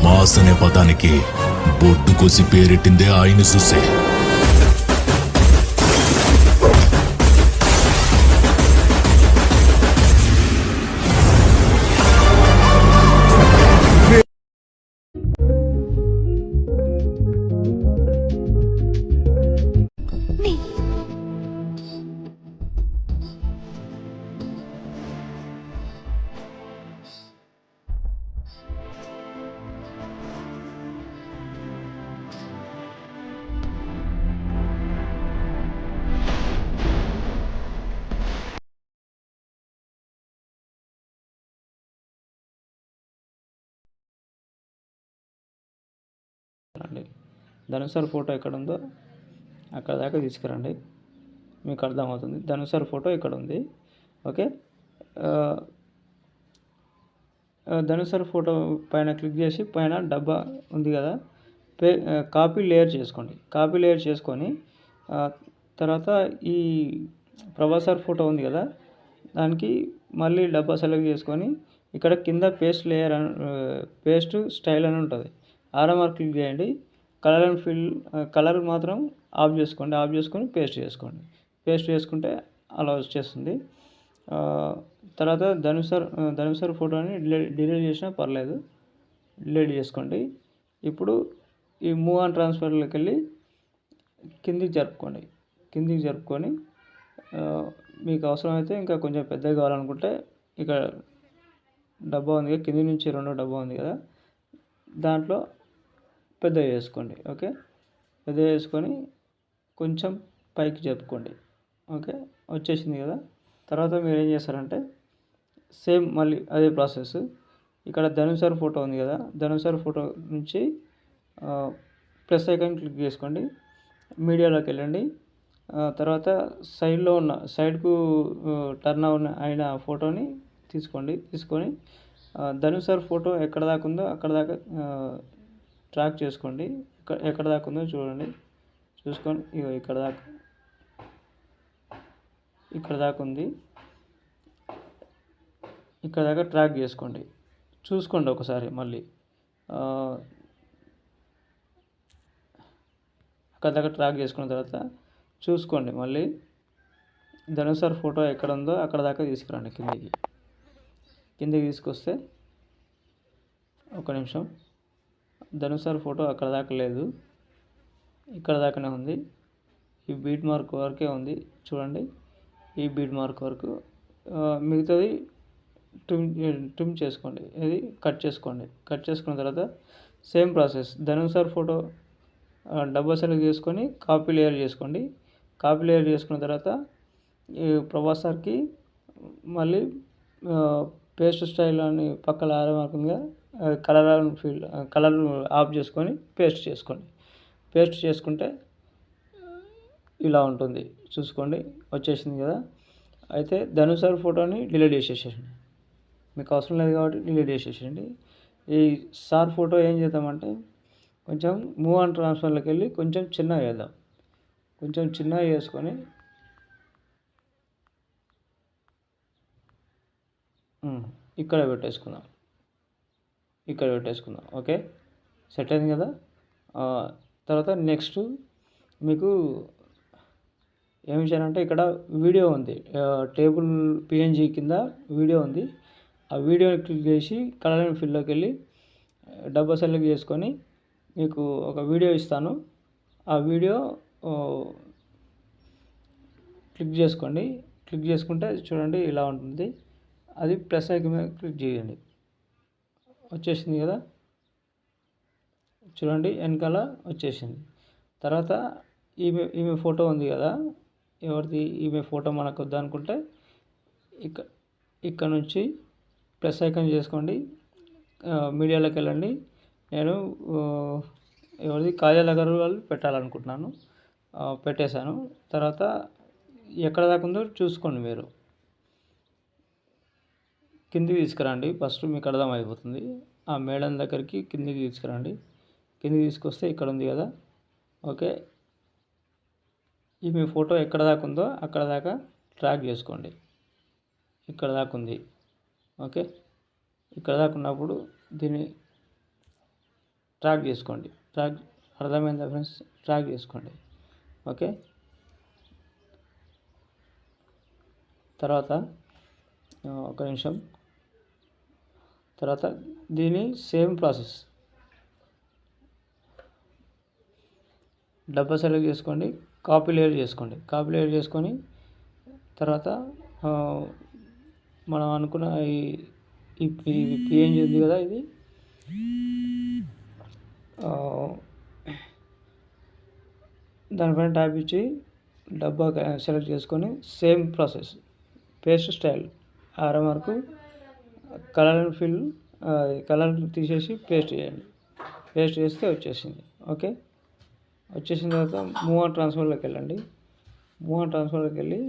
Mass అనే పదానికి బొడ్డు కోసి పేరెట్టిందే ఆయన చూసే. ధనుసార్ ఫోటో ఎక్కడ ఉందో అక్కడ దాకా తీసుకురండి, మీకు అర్థమవుతుంది. ధనుసార్ ఫోటో ఇక్కడ ఉంది. ఓకే, ధనుసార్ ఫోటో పైన క్లిక్ చేసి పైన డబ్బా ఉంది కదా, కాపీ లేయర్ చేసుకోండి. కాపీ లేయర్ చేసుకొని తర్వాత ఈ ప్రభాస్ ఫోటో ఉంది కదా, దానికి మళ్ళీ డబ్బా సెలెక్ట్ చేసుకొని ఇక్కడ కింద పేస్ట్ లేయర్ పేస్ట్ స్టైల్ అని ఉంటుంది. ఆర్ఎంఆర్ క్లిక్ చేయండి. కలర్ అండ్ ఫిల్ కలర్ మాత్రం ఆఫ్ చేసుకోండి. ఆఫ్ చేసుకొని పేస్ట్ చేసుకోండి. పేస్ట్ చేసుకుంటే అలా వచ్చేస్తుంది. తర్వాత ధనుసార్ ఫోటోని డిలీట్ చేసినా పర్లేదు, డిలీట్ చేసుకోండి. ఇప్పుడు ఈ మూవ్ ఆన్ ట్రాన్స్ఫర్లోకి వెళ్ళి కిందికి జరుపుకొని మీకు అవసరమైతే ఇంకా కొంచెం పెద్దగా కావాలనుకుంటే ఇక్కడ డబ్బా ఉంది కదా, కింది నుంచి రెండో డబ్బా ఉంది కదా, దాంట్లో పెద్దగా చేసుకోండి. ఓకే, పెద్దగా చేసుకొని కొంచెం పైకి జరుపుకోండి. ఓకే, వచ్చేసింది కదా. తర్వాత మీరు ఏం చేస్తారంటే సేమ్ మళ్ళీ అదే ప్రాసెస్. ఇక్కడ ధనుసార్ ఫోటో ఉంది కదా, ధనుసార్ ఫోటో నుంచి ప్లస్ ఐకాన్ క్లిక్ చేసుకోండి. మీడియాలోకి వెళ్ళండి. తర్వాత సైడ్కు టర్న్ అయిన ఫోటోని తీసుకొని ధనుసార్ ఫోటో ఎక్కడ దాకా ఉందో అక్కడ దాకా ట్రాక్ చేసుకోండి. ఎక్కడ దాకా ఉందో చూసుకొని ఇక్కడ దాకా ఉంది. ఇక్కడ దాకా ట్రాక్ చేసుకోండి. చూసుకోండి ఒకసారి మళ్ళీ అక్కడ దాకా ట్రాక్ చేసుకున్న తర్వాత చూసుకోండి మళ్ళీ ధనుసార్ ఫోటో ఎక్కడ ఉందో అక్కడ దాకా తీసుకురండి. కిందికి తీసుకొస్తే ఒక నిమిషం, ధనుసార్ ఫోటో అక్కడ దాకా లేదు, ఇక్కడ దాకానే ఉంది. ఈ బీట్ మార్క్ వరకే ఉంది చూడండి. ఈ బీట్ మార్క్ వరకు మిగతాది ట్రిమ్ చేసుకోండి. ఇది కట్ చేసుకోండి. కట్ చేసుకున్న తర్వాత సేమ్ ప్రాసెస్. ధనుసార్ ఫోటో డబ్బా సెలెక్ట్ చేసుకొని కాపీ లేయర్ చేసుకోండి. కాపీ లేయర్ చేసుకున్న తర్వాత ఈ ప్రభాస్ సార్కి మళ్ళీ పేస్ట్ స్టైల్ అని పక్కన ఆరమాకుందిగా, కలర్ ఆఫ్ చేసుకొని పేస్ట్ చేసుకోండి. పేస్ట్ చేసుకుంటే ఇలా ఉంటుంది. చూసుకోండి, వచ్చేసింది కదా. అయితే ధనుసార్ ఫోటోని డిలీట్ చేసేసేయండి. మీకు అవసరం లేదు కాబట్టి డిలీట్ చేసేసేయండి. ఈ సార్ ఫోటో ఏం చేద్దామంటే కొంచెం మూవ్ ఆన్ ట్రాన్స్ఫర్లోకి వెళ్ళి కొంచెం చిన్నగా చేద్దాం. కొంచెం చిన్నగా చేసుకొని ఇక్కడ పెట్టేసుకుందాం. ఓకే, సెట్ అయింది కదా. తర్వాత నెక్స్ట్ మీకు ఏమి చేయాలంటే ఇక్కడ వీడియో ఉంది, టేబుల్ పిఎన్జీ కింద వీడియో ఉంది. ఆ వీడియోని క్లిక్ చేసి కలర్ అండ్ ఫిల్లోకి వెళ్ళి డబ్బా సెలెక్ట్ చేసుకొని మీకు ఒక వీడియో ఇస్తాను. ఆ వీడియో క్లిక్ చేసుకోండి. క్లిక్ చేసుకుంటే చూడండి ఇలా ఉంటుంది. అది ప్లస్ ఐకాన్ మీద క్లిక్ చేయండి. వచ్చేసింది కదా, చూడండి వెనకాల వచ్చేసింది. తర్వాత ఈమె ఫోటో ఉంది కదా, ఎవరిది ఈమె ఫోటో మనకు వద్దనుకుంటే ఇక్కడ నుంచి ప్లస్ ఐకాన్ చేసుకోండి. మీడియాలోకి వెళ్ళండి. నేను ఎవరిది కాజల్ అగర్వాల్ పెట్టాలనుకుంటున్నాను, పెట్టేశాను. తర్వాత ఎక్కడ దాకా ఉందో చూసుకోండి. మీరు కిందికి తీసుకురండి. ఫస్ట్ మీకు అర్థమైపోతుంది. ఆ మేడం దగ్గరికి కిందికి తీసుకురండి. కిందికి తీసుకొస్తే ఇక్కడ ఉంది కదా. ఓకే, ఈమె ఫోటో ఎక్కడ దాకా ఉందో అక్కడ దాకా ట్రాక్ చేసుకోండి. ఇక్కడ దాకా ఉంది. ఓకే, ఇక్కడ దాకా ఉన్నప్పుడు దీన్ని ట్రాక్ చేసుకోండి. అర్థమైందా ఫ్రెండ్స్? ట్రాక్ చేసుకోండి. ఓకే. తర్వాత ఒక నిమిషం. తర్వాత దీని సేమ్ ప్రాసెస్. డబ్బా సెలెక్ట్ చేసుకోండి, కాపీ లేయర్ చేసుకొని తర్వాత మనం అనుకున్న ఈ పిఎన్జీ ఉంది కదా, ఇది దానిపైన ట్యాప్ ఇచ్చి డబ్బా సెలెక్ట్ చేసుకొని సేమ్ ప్రాసెస్, పేస్ట్ స్టైల్ ఆర్ఎంఆర్కు కలర్ అండ్ ఫిల్, కలర్ తీసేసి పేస్ట్ చేయండి. పేస్ట్ చేస్తే వచ్చేసింది. ఓకే. వచ్చేసిన తర్వాత మూవ్ ఆన్ ట్రాన్స్ఫర్లోకి వెళ్ళండి. మూవ్ ఆన్ ట్రాన్స్ఫర్లోకి వెళ్ళి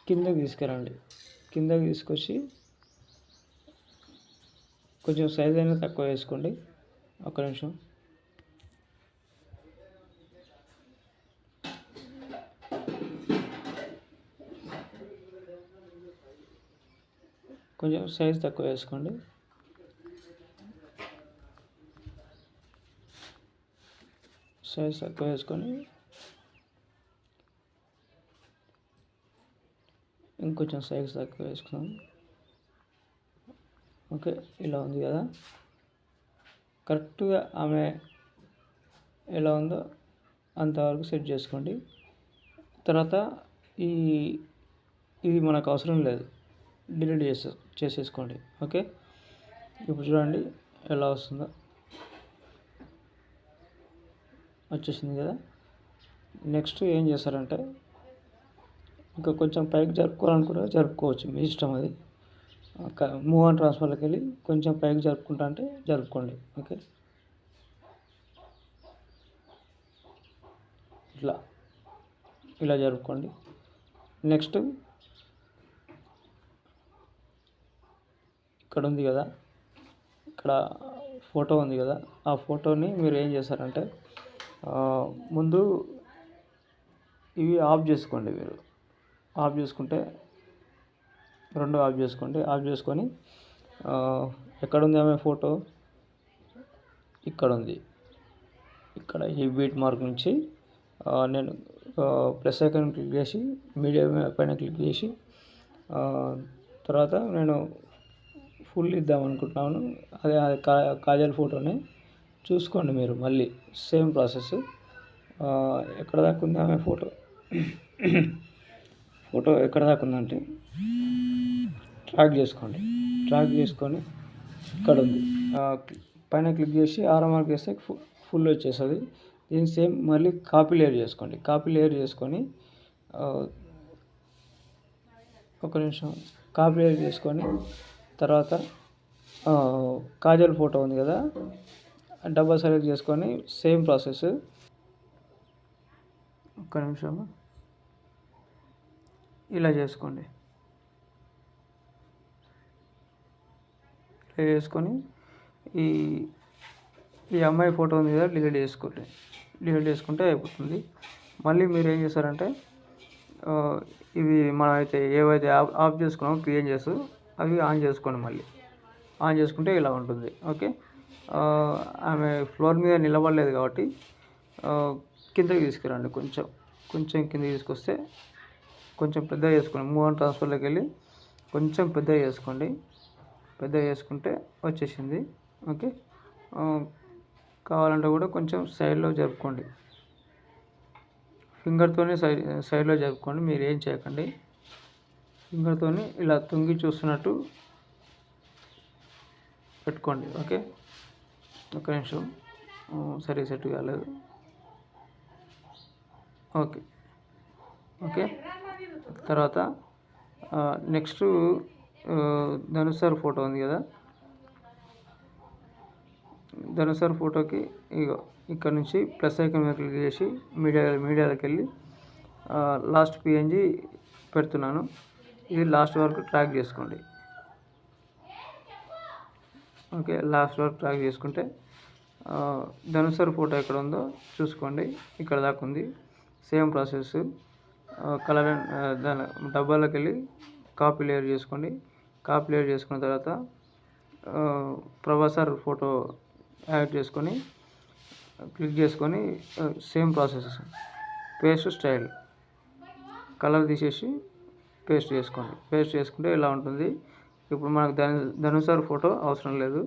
కిందకి తీసుకురండి. కిందకి తీసుకొచ్చి కొంచెం సైజ్ అయినా తక్కువ వేసుకోండి. ఒక్క నిమిషం. కొంచెం సైజ్ తక్కువ వేసుకోండి. సైజ్ తక్కువ వేసుకొని ఇంకొంచెం సైజ్ తక్కువ వేసుకుందాం. ఓకే. ఇలా ఉంది కదా. కరెక్ట్గా ఆమె ఎలా ఉందో అంతవరకు సెట్ చేసుకోండి. తర్వాత ఇది మనకు అవసరం లేదు, డిలీట్ చేసేసుకోండి. ఓకే. ఇప్పుడు చూడండి ఎలా వస్తుందో. వచ్చేసింది కదా. నెక్స్ట్ ఏం చేస్తారంటే, ఇంకా కొంచెం పైకి జరుపుకోవాలనుకుంటే జరుపుకోవచ్చు, మీ ఇష్టం అది. మూవ్ ఆన్ ట్రాన్స్ఫర్లోకి వెళ్ళి కొంచెం పైకి జరుపుకుంటా అంటే జరుపుకోండి. ఓకే. ఇలా జరుపుకోండి. నెక్స్ట్ ఇక్కడ ఉంది కదా, ఇక్కడ ఫోటో ఉంది కదా, ఆ ఫోటోని మీరు ఏం చేస్తారంటే ముందు ఇవి ఆఫ్ చేసుకోండి. మీరు ఆఫ్ చేసుకుంటే రెండు ఆఫ్ చేసుకోండి. ఆఫ్ చేసుకొని ఎక్కడుంది ఆమె ఫోటో? ఇక్కడ ఉంది. ఇక్కడ ఈ బీట్ మార్క్ నుంచి నేను ప్లస్ ఐకాన్ క్లిక్ చేసి మీడియా పైన క్లిక్ చేసి తర్వాత నేను ఫుల్ ఇద్దాం అనుకుంటున్నాను. అదే కాజల్ ఫోటోనే చూసుకోండి. మీరు మళ్ళీ సేమ్ ప్రాసెస్. ఎక్కడ దాకా ఉంది ఆమె ఫోటో ఎక్కడ దాకా ఉందంటే ట్రాక్ చేసుకొని ఇక్కడ ఉంది, పైన క్లిక్ చేసి ఆర్ఎంఆర్ చేస్తే ఫుల్ వచ్చేస్తుంది. దీన్ని సేమ్ మళ్ళీ కాపీ లేయర్ చేసుకొని ఒక నిమిషం. కాపీ లేయర్ చేసుకొని తర్వాత కాజల్ ఫోటో ఉంది కదా, డబ్బా సెలెక్ట్ చేసుకొని సేమ్ ప్రాసెస్. ఒక్క నిమిషం. ఇలా చేసుకోండి. ఇలా చేసుకొని ఈ అమ్మాయి ఫోటో ఉంది కదా, డిలీట్ చేసుకుంటే అయిపోతుంది. మళ్ళీ మీరు ఏం చేస్తారంటే ఇవి మనం ఏవైతే ఆఫ్ చేసుకున్నామో పిఎన్జీస్ అవి ఆన్ చేసుకోండి. మళ్ళీ ఆన్ చేసుకుంటే ఇలా ఉంటుంది. ఓకే. ఆమె ఫ్లోర్ మీద నిలబడలేదు కాబట్టి కిందకి తీసుకురండి. కొంచెం కిందకి తీసుకొస్తే కొంచెం పెద్దగా చేసుకోండి. మూవ్ ఆన్ ట్రాన్స్ఫర్లోకి వెళ్ళి కొంచెం పెద్దగా చేసుకుంటే వచ్చేసింది. ఓకే. కావాలంటే కూడా కొంచెం సైడ్లో జరుపుకోండి. ఫింగర్తోనే సైడ్లో జరుపుకోండి. మీరు ఏం చేయకండి. ఫింగర్తోని ఇలా తుంగి చూస్తున్నట్టు పెట్టుకోండి. ఓకే. ఒక నిమిషం. సరిగ్గా సెట్ కాలేదు. ఓకే. తర్వాత నెక్స్ట్ ధనుష్ సార్ ఫోటో ఉంది కదా, ధనుష్ సార్ ఫోటోకి ఇక్కడ నుంచి ప్లస్ ఐకాన్ మీద క్లిక్ చేసి మీడియాలోకి వెళ్ళి లాస్ట్ పిఎన్జీ పెడుతున్నాను. ఇది లాస్ట్ వరకు ట్రాక్ చేసుకోండి. ఓకే. లాస్ట్ వరకు ట్రాక్ చేసుకుంటే ధనుష్ సార్ ఫోటో ఎక్కడ ఉందో చూసుకోండి. ఇక్కడ దాకా ఉంది. Same process. కలర్ దాని డబ్బాలోకి వెళ్ళి కాపీ లేయర్ చేసుకోండి. కాపీ లేయర్ చేసుకున్న తర్వాత ప్రభాస్ సార్ ఫోటో యాడ్ చేసుకొని క్లిక్ చేసుకొని same process paste style colour తీసేసి పేస్ట్ చేసుకోండి. పేస్ట్ చేసుకుంటే ఇలా ఉంటుంది. ఇప్పుడు మనకు ధనుష్ సార్ ఫోటో అవసరం లేదు,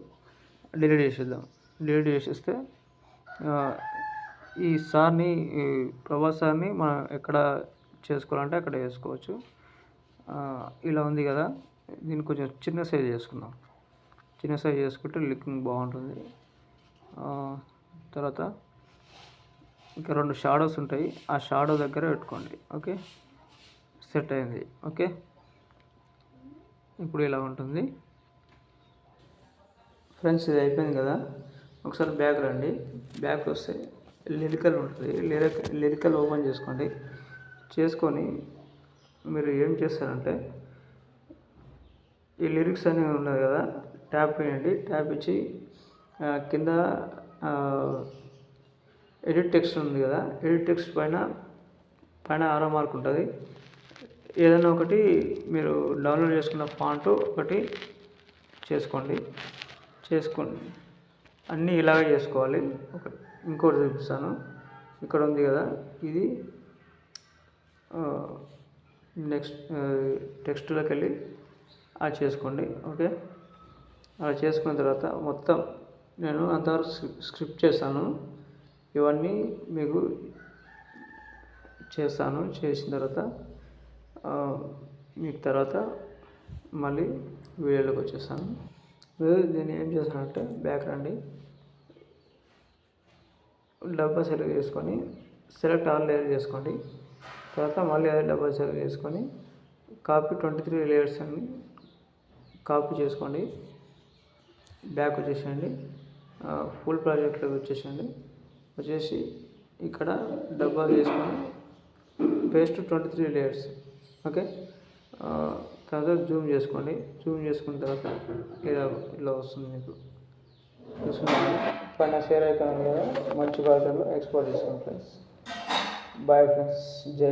డిలీట్ చేసేద్దాం. డిలీట్ చేసేస్తే ఈ ప్రభాస్ సార్ని మనం ఎక్కడ చేసుకోవాలంటే అక్కడ చేసుకోవచ్చు. ఇలా ఉంది కదా, దీన్ని కొంచెం చిన్న సైజ్ చేసుకుందాం. చిన్న సైజ్ చేసుకుంటే లుకింగ్ బాగుంటుంది. తర్వాత ఇంకా 2 షాడోస్ ఉంటాయి, ఆ షాడో దగ్గర పెట్టుకోండి. ఓకే, సెట్ అయింది. ఓకే, ఇప్పుడు ఇలా ఉంటుంది ఫ్రెండ్స్. ఇది అయిపోయింది కదా, ఒకసారి బ్యాక్ రండి. బ్యాక్ వస్తే లిరికల్ ఉంటుంది, లిరికల్ ఓపెన్ చేసుకోండి. చేసుకొని మీరు ఏం చేస్తారంటే ఈ లిరిక్స్ అనేవి ఉన్నది కదా, ట్యాప్ వేయండి. ట్యాప్ ఇచ్చి కింద ఎడిట్ టెక్స్ట్ ఉంది కదా, ఎడిట్ టెక్స్ట్ పైన ఆరో మార్క్ ఉంటుంది. ఏదైనా ఒకటి మీరు డౌన్లోడ్ చేసుకున్న ఫాంట్ ఒకటి చేసుకోండి. అన్నీ ఇలాగే చేసుకోవాలి. ఇంకోటి చూపిస్తాను. ఇక్కడ ఉంది కదా, ఇది నెక్స్ట్ టెక్స్ట్లోకి వెళ్ళి అది చేసుకోండి. ఓకే, అలా చేసుకున్న తర్వాత మొత్తం నేను అంతవరకు స్క్రిప్ట్ చేస్తాను. ఇవన్నీ మీకు చేస్తాను. చేసిన తర్వాత మీకు తర్వాత మళ్ళీ వీడియోలోకి వచ్చేస్తాను. దీన్ని ఏం చేస్తానంటే బ్యాక్ రండి, డబ్బా సెలెక్ట్ చేసుకొని సెలెక్ట్ ఆల్ లేయర్ చేసుకోండి. తర్వాత మళ్ళీ అదే డబ్బా సెలెక్ట్ చేసుకొని కాపీ 23 లేయర్స్ అని కాపీ చేసుకోండి. బ్యాక్ వచ్చేసేయండి, ఫుల్ ప్రాజెక్ట్లోకి వచ్చేసి ఇక్కడ డబ్బా చేసుకొని పేస్ట్ 23 లేయర్స్. ఓకే, తర్వాత జూమ్ చేసుకోండి. జూమ్ చేసుకున్న తర్వాత ఇలా వస్తుంది మీకు. పైన షేర్ ఐకాన్ ఉంది కదా, మంచి భాషలో ఎక్స్పోర్ట్ చేసుకోండి ఫ్రెండ్స్. బాయ్ ఫ్రెండ్స్, జై